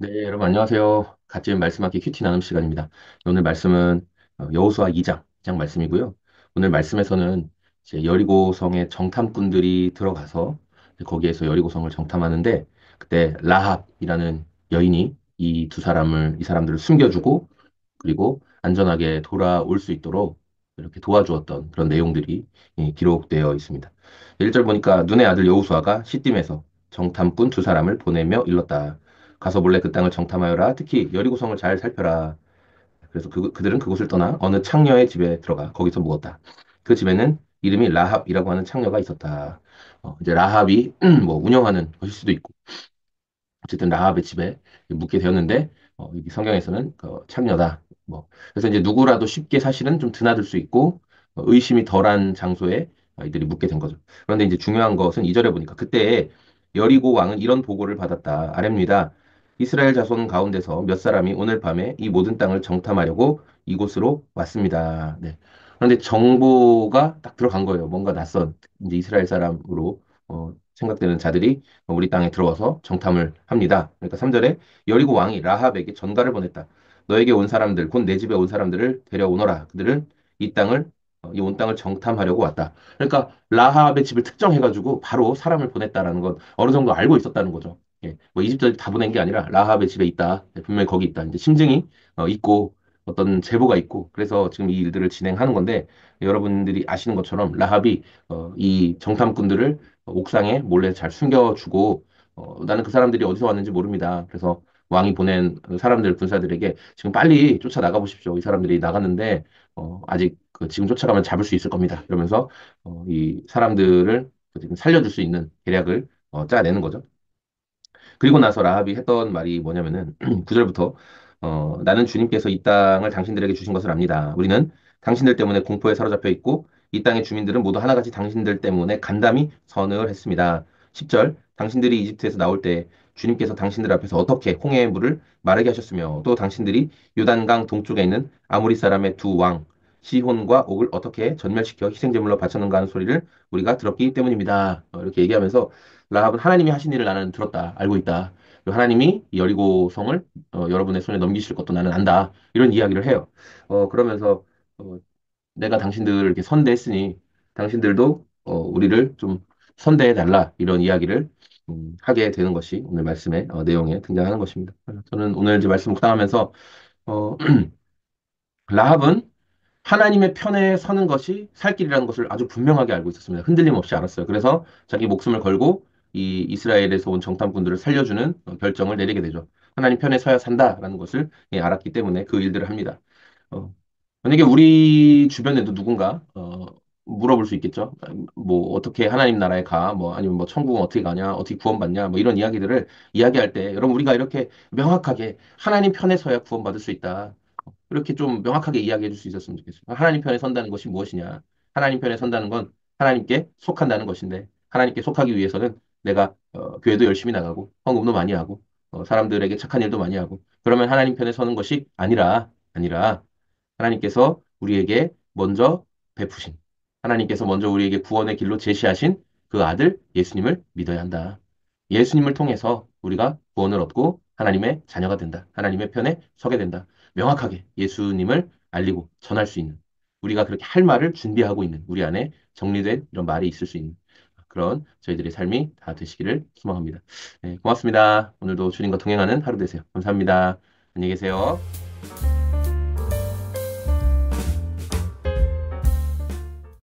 네, 여러분 안녕하세요. 갓집 말씀하기 큐티 나눔 시간입니다. 오늘 말씀은 여호수아 2장 말씀이고요. 오늘 말씀에서는 이제 여리고성에 정탐꾼들이 들어가서 거기에서 여리고성을 정탐하는데 그때 라합이라는 여인이 이 사람들을 숨겨주고 그리고 안전하게 돌아올 수 있도록 이렇게 도와주었던 그런 내용들이 기록되어 있습니다. 1절 보니까 눈의 아들 여호수아가 시딤에서 정탐꾼 두 사람을 보내며 일렀다. 가서 몰래 그 땅을 정탐하여라. 특히 여리고성을 잘 살펴라. 그래서 그들은 그곳을 떠나 어느 창녀의 집에 들어가 거기서 묵었다. 그 집에는 이름이 라합이라고 하는 창녀가 있었다. 이제 라합이 뭐 운영하는 것일 수도 있고 어쨌든 라합의 집에 묵게 되었는데 여기 성경에서는 창녀다. 뭐 그래서 이제 누구라도 쉽게 사실은 좀 드나들 수 있고 의심이 덜한 장소에 이들이 묵게 된 거죠. 그런데 이제 중요한 것은 2절에 보니까 그때 여리고 왕은 이런 보고를 받았다. 아랍니다. 이스라엘 자손 가운데서 몇 사람이 오늘 밤에 이 모든 땅을 정탐하려고 이곳으로 왔습니다. 네. 그런데 정보가 딱 들어간 거예요. 뭔가 낯선 이제 이스라엘 사람으로 생각되는 자들이 우리 땅에 들어와서 정탐을 합니다. 그러니까 3절에 여리고 왕이 라합에게 전가를 보냈다. 너에게 온 사람들, 곧 내 집에 온 사람들을 데려오너라. 그들은 이 땅을, 이 온 땅을 정탐하려고 왔다. 그러니까 라합의 집을 특정해가지고 바로 사람을 보냈다라는 건 어느 정도 알고 있었다는 거죠. 예, 뭐 이집트를 다 보낸 게 아니라 라합의 집에 있다. 예, 분명히 거기 있다. 이제 심증이 있고 어떤 제보가 있고 그래서 지금 이 일들을 진행하는 건데 여러분들이 아시는 것처럼 라합이 이 정탐꾼들을 옥상에 몰래 잘 숨겨주고 나는 그 사람들이 어디서 왔는지 모릅니다. 그래서 왕이 보낸 그 사람들 군사들에게 지금 빨리 쫓아 나가 보십시오. 이 사람들이 나갔는데 아직 그 지금 쫓아가면 잡을 수 있을 겁니다. 이러면서 이 사람들을 지금 살려줄 수 있는 계략을 짜내는 거죠. 그리고 나서 라합이 했던 말이 뭐냐면은 9절부터 나는 주님께서 이 땅을 당신들에게 주신 것을 압니다. 우리는 당신들 때문에 공포에 사로잡혀 있고 이 땅의 주민들은 모두 하나같이 당신들 때문에 간담이 선을 했습니다. 10절 당신들이 이집트에서 나올 때 주님께서 당신들 앞에서 어떻게 홍해의 물을 마르게 하셨으며 또 당신들이 요단강 동쪽에 있는 아모리 사람의 두 왕 시혼과 옥을 어떻게 전멸시켜 희생제물로 바쳤는가 하는 소리를 우리가 들었기 때문입니다. 이렇게 얘기하면서 라합은 하나님이 하신 일을 나는 들었다, 알고 있다. 그리고 하나님이 이 여리고성을 여러분의 손에 넘기실 것도 나는 안다. 이런 이야기를 해요. 그러면서 어, 내가 당신들을 이렇게 선대했으니 당신들도 우리를 좀 선대해 달라. 이런 이야기를 하게 되는 것이 오늘 말씀의 내용에 등장하는 것입니다. 저는 오늘 이제 말씀 묵상하면서 어, 라합은 하나님의 편에 서는 것이 살 길이라는 것을 아주 분명하게 알고 있었습니다. 흔들림 없이 알았어요. 그래서 자기 목숨을 걸고 이 이스라엘에서 온 정탐꾼들을 살려주는 결정을 내리게 되죠. 하나님 편에 서야 산다라는 것을 알았기 때문에 그 일들을 합니다. 어, 만약에 우리 주변에도 누군가 물어볼 수 있겠죠. 뭐 어떻게 하나님 나라에 가? 뭐 아니면 뭐 천국은 어떻게 가냐? 어떻게 구원받냐? 뭐 이런 이야기들을 이야기할 때 여러분 우리가 이렇게 명확하게 하나님 편에 서야 구원받을 수 있다. 이렇게 좀 명확하게 이야기해 줄 수 있었으면 좋겠어요. 하나님 편에 선다는 것이 무엇이냐? 하나님 편에 선다는 건 하나님께 속한다는 것인데, 하나님께 속하기 위해서는 내가 교회도 열심히 나가고, 헌금도 많이 하고, 사람들에게 착한 일도 많이 하고, 그러면 하나님 편에 서는 것이 아니라, 하나님께서 우리에게 먼저 베푸신, 하나님께서 먼저 우리에게 구원의 길로 제시하신 그 아들 예수님을 믿어야 한다. 예수님을 통해서 우리가 구원을 얻고 하나님의 자녀가 된다. 하나님의 편에 서게 된다. 명확하게 예수님을 알리고 전할 수 있는 우리가 그렇게 할 말을 준비하고 있는 우리 안에 정리된 이런 말이 있을 수 있는 그런 저희들의 삶이 다 되시기를 소망합니다. 네, 고맙습니다. 오늘도 주님과 동행하는 하루 되세요. 감사합니다. 안녕히 계세요.